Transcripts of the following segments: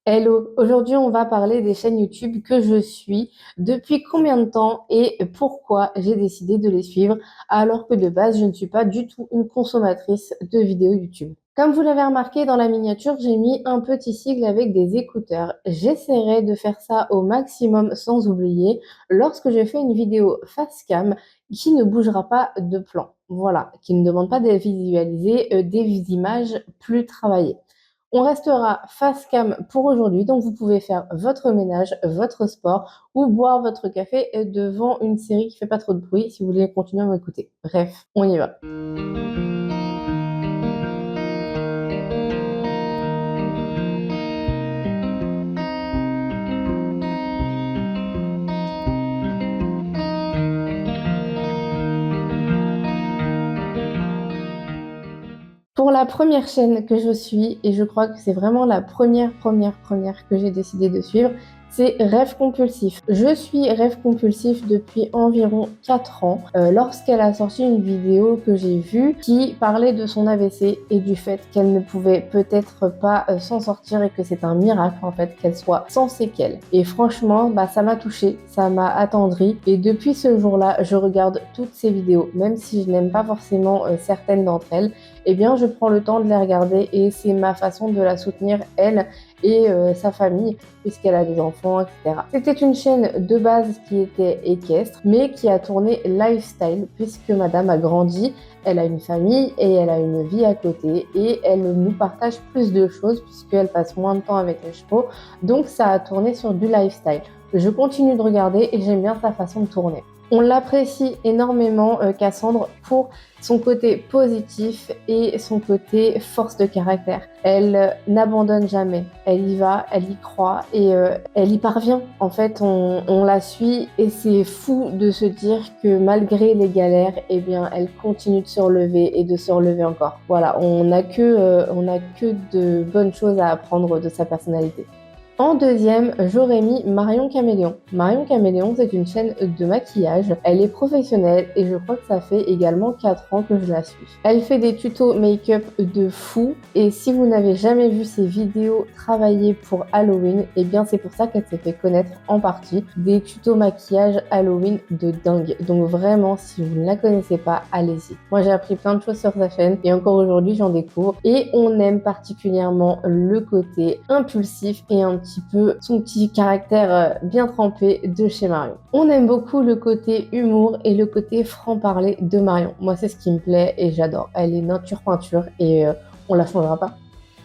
Hello, aujourd'hui on va parler des chaînes YouTube que je suis, depuis combien de temps et pourquoi j'ai décidé de les suivre alors que de base je ne suis pas du tout une consommatrice de vidéos YouTube. Comme vous l'avez remarqué dans la miniature, j'ai mis un petit sigle avec des écouteurs. J'essaierai de faire ça au maximum sans oublier lorsque je fais une vidéo face cam qui ne bougera pas de plan. Voilà, qui ne demande pas de visualiser des images plus travaillées. On restera face cam pour aujourd'hui, donc vous pouvez faire votre ménage, votre sport ou boire votre café devant une série qui fait pas trop de bruit si vous voulez continuer à m'écouter. Bref, on y va. Pour la première chaîne que je suis, et je crois que c'est vraiment la première que j'ai décidé de suivre, c'est Rêve Compulsif. Je suis Rêve Compulsif depuis environ 4 ans, lorsqu'elle a sorti une vidéo que j'ai vue qui parlait de son AVC et du fait qu'elle ne pouvait peut-être pas s'en sortir et que c'est un miracle en fait qu'elle soit sans séquelles. Et franchement, ça m'a touchée, ça m'a attendrie et depuis ce jour-là, je regarde toutes ses vidéos, même si je n'aime pas forcément certaines d'entre elles. Eh bien, je prends le temps de les regarder et c'est ma façon de la soutenir, elle et sa famille, puisqu'elle a des enfants, etc. C'était une chaîne de base qui était équestre, mais qui a tourné lifestyle, puisque madame a grandi, elle a une famille et elle a une vie à côté, et elle nous partage plus de choses, puisqu'elle passe moins de temps avec les chevaux, donc ça a tourné sur du lifestyle. Je continue de regarder et j'aime bien sa façon de tourner. On l'apprécie énormément, Cassandre, pour son côté positif et son côté force de caractère. Elle n'abandonne jamais, elle y va, elle y croit et elle y parvient. En fait, on la suit et c'est fou de se dire que malgré les galères, eh bien, elle continue de se relever et de se relever encore. Voilà, on n'a que de bonnes choses à apprendre de sa personnalité. En deuxième, j'aurais mis Marion Caméléon. Marion Caméléon, c'est une chaîne de maquillage. Elle est professionnelle et je crois que ça fait également 4 ans que je la suis. Elle fait des tutos make-up de fou et si vous n'avez jamais vu ses vidéos travaillées pour Halloween, eh bien c'est pour ça qu'elle s'est fait connaître en partie. Des tutos maquillage Halloween de dingue. Donc vraiment, si vous ne la connaissez pas, allez-y. Moi j'ai appris plein de choses sur sa chaîne et encore aujourd'hui j'en découvre et on aime particulièrement le côté impulsif et un petit peu son petit caractère bien trempé de chez Marion. On aime beaucoup le côté humour et le côté franc-parler de Marion. Moi, c'est ce qui me plaît et j'adore. Elle est nature peinture et on la changera pas.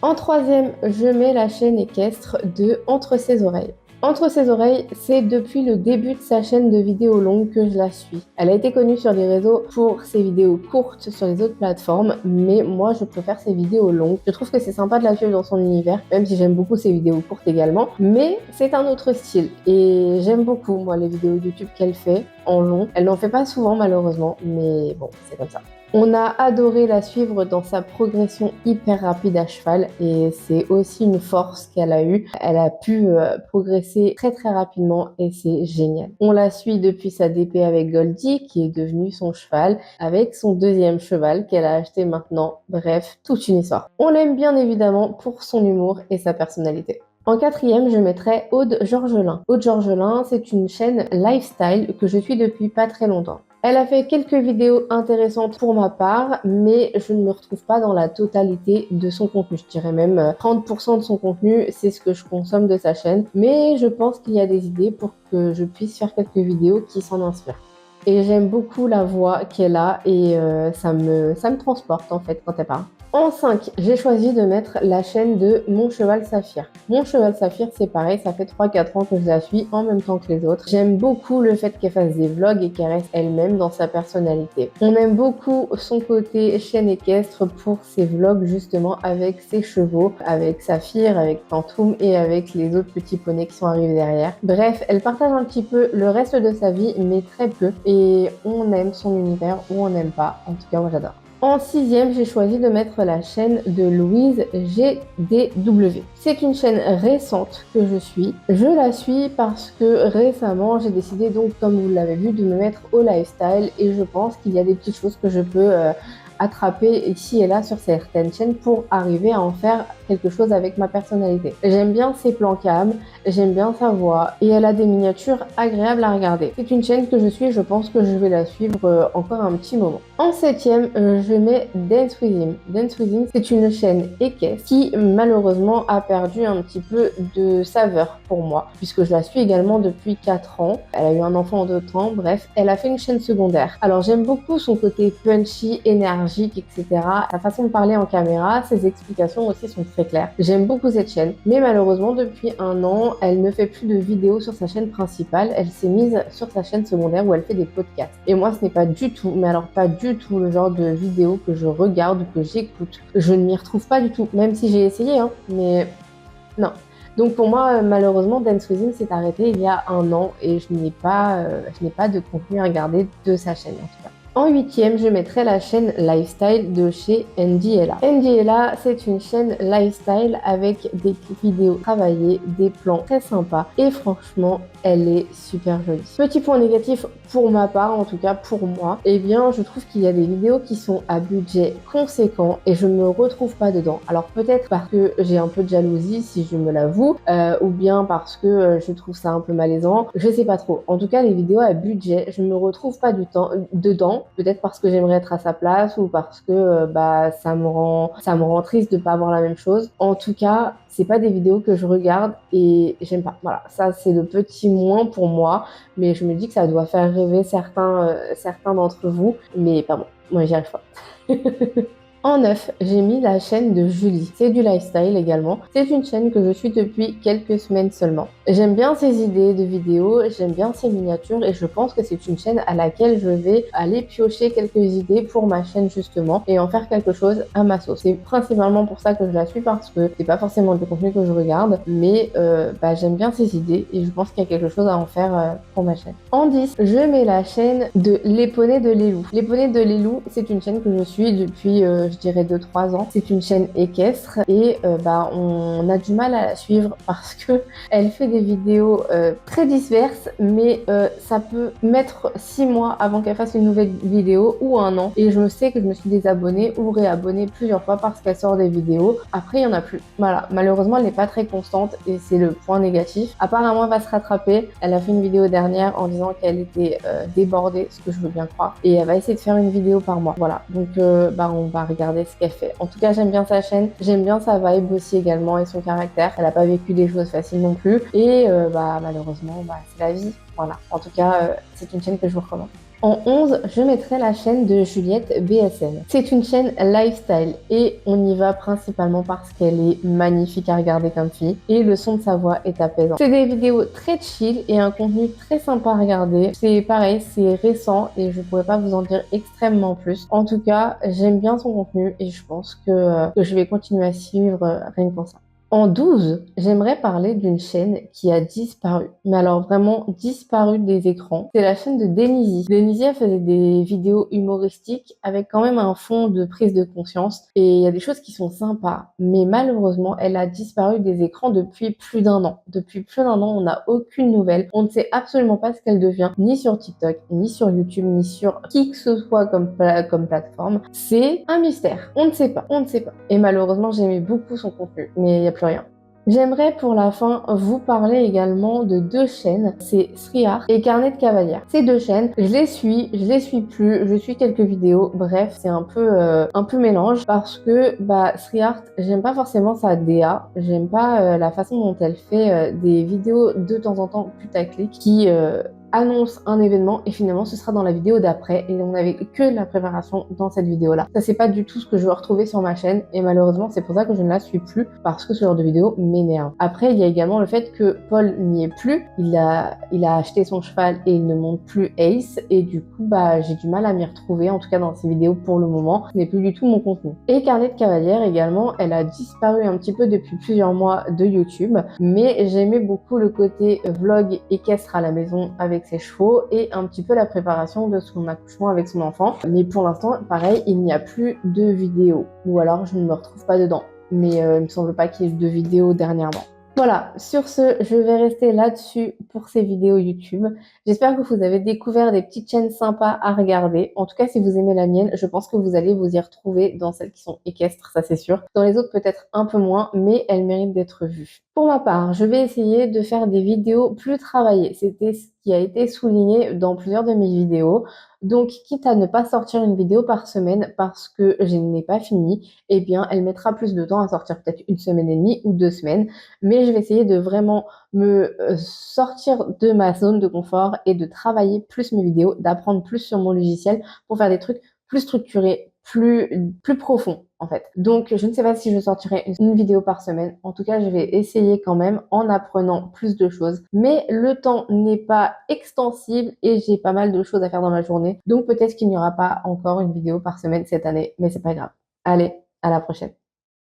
En troisième, je mets la chaîne équestre de Entre ses oreilles. Entre ses oreilles, c'est depuis le début de sa chaîne de vidéos longues que je la suis. Elle a été connue sur les réseaux pour ses vidéos courtes sur les autres plateformes, mais moi je préfère ses vidéos longues. Je trouve que c'est sympa de la suivre dans son univers, même si j'aime beaucoup ses vidéos courtes également, mais c'est un autre style et j'aime beaucoup moi les vidéos YouTube qu'elle fait en long. Elle n'en fait pas souvent malheureusement, mais bon, c'est comme ça. On a adoré la suivre dans sa progression hyper rapide à cheval et c'est aussi une force qu'elle a eue. Elle a pu progresser très rapidement et c'est génial. On la suit depuis sa DP avec Goldie qui est devenue son cheval avec son deuxième cheval qu'elle a acheté maintenant. Bref, toute une histoire. On l'aime bien évidemment pour son humour et sa personnalité. En quatrième, je mettrais Aude Georgelin. Aude Georgelin, c'est une chaîne lifestyle que je suis depuis pas très longtemps. Elle a fait quelques vidéos intéressantes pour ma part, mais je ne me retrouve pas dans la totalité de son contenu. Je dirais même 30% de son contenu, c'est ce que je consomme de sa chaîne. Mais je pense qu'il y a des idées pour que je puisse faire quelques vidéos qui s'en inspirent. Et j'aime beaucoup la voix qu'elle a et ça me transporte en fait quand elle parle. En 5, j'ai choisi de mettre la chaîne de Mon Cheval Saphir. Mon Cheval Saphir, c'est pareil, ça fait 3-4 ans que je la suis en même temps que les autres. J'aime beaucoup le fait qu'elle fasse des vlogs et qu'elle reste elle-même dans sa personnalité. On aime beaucoup son côté chaîne équestre pour ses vlogs justement avec ses chevaux, avec Saphir, avec Pantoum et avec les autres petits poneys qui sont arrivés derrière. Bref, elle partage un petit peu le reste de sa vie, mais très peu. Et on aime son univers ou on n'aime pas. En tout cas, moi j'adore. En sixième, j'ai choisi de mettre la chaîne de Louise GDW. C'est une chaîne récente que je suis. Je la suis parce que récemment, j'ai décidé donc, comme vous l'avez vu, de me mettre au lifestyle et je pense qu'il y a des petites choses que je peux attraper ici et là sur certaines chaînes pour arriver à en faire quelque chose avec ma personnalité. J'aime bien ses plans calmes, j'aime bien sa voix et elle a des miniatures agréables à regarder. C'est une chaîne que je suis, je pense que je vais la suivre encore un petit moment. En septième, je mets Dance With Him. Dance With Him, c'est une chaîne équestre qui malheureusement a perdu un petit peu de saveur pour moi, puisque je la suis également depuis 4 ans. Elle a eu un enfant en 2 ans, bref, elle a fait une chaîne secondaire. Alors j'aime beaucoup son côté punchy, énergique, etc. Sa façon de parler en caméra, ses explications aussi sont très claires. J'aime beaucoup cette chaîne, mais malheureusement depuis 1 an, elle ne fait plus de vidéos sur sa chaîne principale, elle s'est mise sur sa chaîne secondaire où elle fait des podcasts. Et moi ce n'est pas du tout, mais alors pas du tout le genre de vidéos que je regarde ou que j'écoute. Je ne m'y retrouve pas du tout, même si j'ai essayé, hein, mais non. Donc pour moi, malheureusement, Dance With Him s'est arrêté il y a 1 an et je n'ai pas de contenu à regarder de sa chaîne en tout cas. En huitième, je mettrai la chaîne Lifestyle de chez Andy Ella. Andy Ella, c'est une chaîne lifestyle avec des vidéos travaillées, des plans très sympas et franchement, elle est super jolie. Petit point négatif pour ma part, en tout cas pour moi, eh bien je trouve qu'il y a des vidéos qui sont à budget conséquent et je ne me retrouve pas dedans. Alors peut-être parce que j'ai un peu de jalousie si je me l'avoue, ou bien parce que je trouve ça un peu malaisant, je sais pas trop. En tout cas les vidéos à budget, je ne me retrouve pas dedans, peut-être parce que j'aimerais être à sa place ou parce que ça me rend triste de pas avoir la même chose. En tout cas, c'est pas des vidéos que je regarde et j'aime pas. Voilà, ça c'est le petit moins pour moi, mais je me dis que ça doit faire rêver certains d'entre vous, mais pas bon, moi j'y arrive pas. En 9, j'ai mis la chaîne de Julie. C'est du lifestyle également. C'est une chaîne que je suis depuis quelques semaines seulement. J'aime bien ses idées de vidéos, j'aime bien ses miniatures et je pense que c'est une chaîne à laquelle je vais aller piocher quelques idées pour ma chaîne justement et en faire quelque chose à ma sauce. C'est principalement pour ça que je la suis parce que c'est pas forcément du contenu que je regarde, mais j'aime bien ses idées et je pense qu'il y a quelque chose à en faire pour ma chaîne. En 10, je mets la chaîne de Les Poneys de Lelou. Les Poneys de Lelou, c'est une chaîne que je suis depuis je dirais 2-3 ans. C'est une chaîne équestre et on a du mal à la suivre parce que elle fait des vidéos très diverses, mais ça peut mettre 6 mois avant qu'elle fasse une nouvelle vidéo ou 1 an. Et je sais que je me suis désabonnée ou réabonnée plusieurs fois parce qu'elle sort des vidéos. Après, il y en a plus. Voilà, malheureusement, elle n'est pas très constante et c'est le point négatif. Apparemment, elle va se rattraper. Elle a fait une vidéo dernière en disant qu'elle était débordée, ce que je veux bien croire. Et elle va essayer de faire une vidéo par mois. Voilà, donc on va regarder ce qu'elle fait. En tout cas, j'aime bien sa chaîne, j'aime bien sa vibe aussi également et son caractère. Elle n'a pas vécu des choses faciles non plus et malheureusement, c'est la vie. Voilà. En tout cas, c'est une chaîne que je vous recommande. En 11, je mettrai la chaîne de Juliette BSN. C'est une chaîne lifestyle et on y va principalement parce qu'elle est magnifique à regarder comme fille et le son de sa voix est apaisant. C'est des vidéos très chill et un contenu très sympa à regarder. C'est pareil, c'est récent et je pourrais pas vous en dire extrêmement plus. En tout cas, j'aime bien son contenu et je pense que je vais continuer à suivre rien que pour ça. En 12, j'aimerais parler d'une chaîne qui a disparu. Mais alors vraiment disparu des écrans. C'est la chaîne de Denizzy. Denizzy, elle faisait des vidéos humoristiques avec quand même un fond de prise de conscience. Et il y a des choses qui sont sympas. Mais malheureusement, elle a disparu des écrans depuis plus d'1 an. Depuis plus d'1 an, on n'a aucune nouvelle. On ne sait absolument pas ce qu'elle devient, ni sur TikTok, ni sur YouTube, ni sur qui que ce soit comme plateforme. C'est un mystère. On ne sait pas. On ne sait pas. Et malheureusement, j'aimais beaucoup son contenu. Mais il n'y a plus rien. J'aimerais pour la fin vous parler également de 2 chaînes, c'est Sriart et Carnet de Cavalière. Ces 2 chaînes, je les suis plus, je suis quelques vidéos, bref, c'est un peu mélange parce que Sriart, j'aime pas forcément sa DA, j'aime pas la façon dont elle fait des vidéos de temps en temps putaclic qui annonce un événement et finalement ce sera dans la vidéo d'après et on n'avait que la préparation dans cette vidéo là. Ça c'est pas du tout ce que je veux retrouver sur ma chaîne et malheureusement c'est pour ça que je ne la suis plus parce que ce genre de vidéo m'énerve. Après il y a également le fait que Paul n'y est plus, il a acheté son cheval et il ne monte plus Ace et du coup j'ai du mal à m'y retrouver en tout cas dans ces vidéos pour le moment, ce n'est plus du tout mon contenu. Et Carnet de Cavalière également, elle a disparu un petit peu depuis plusieurs mois de YouTube mais j'aimais beaucoup le côté vlog équestre à la maison avec ses chevaux et un petit peu la préparation de son accouchement avec son enfant. Mais pour l'instant, pareil, il n'y a plus de vidéos ou alors je ne me retrouve pas dedans. Mais il me semble pas qu'il y ait de vidéos dernièrement. Voilà, sur ce, je vais rester là-dessus pour ces vidéos YouTube. J'espère que vous avez découvert des petites chaînes sympas à regarder. En tout cas, si vous aimez la mienne, je pense que vous allez vous y retrouver dans celles qui sont équestres, ça c'est sûr. Dans les autres, peut-être un peu moins, mais elles méritent d'être vues. Pour ma part, je vais essayer de faire des vidéos plus travaillées. C'était ce qui a été souligné dans plusieurs de mes vidéos. Donc, quitte à ne pas sortir une vidéo par semaine parce que je n'ai pas fini, eh bien, elle mettra plus de temps à sortir, peut-être une semaine et demie ou 2 semaines. Mais je vais essayer de vraiment me sortir de ma zone de confort et de travailler plus mes vidéos, d'apprendre plus sur mon logiciel pour faire des trucs plus structurés, plus profonds en fait. Donc je ne sais pas si je sortirai une vidéo par semaine. En tout cas, je vais essayer quand même en apprenant plus de choses. Mais le temps n'est pas extensible et j'ai pas mal de choses à faire dans ma journée. Donc peut-être qu'il n'y aura pas encore une vidéo par semaine cette année, mais c'est pas grave. Allez, à la prochaine.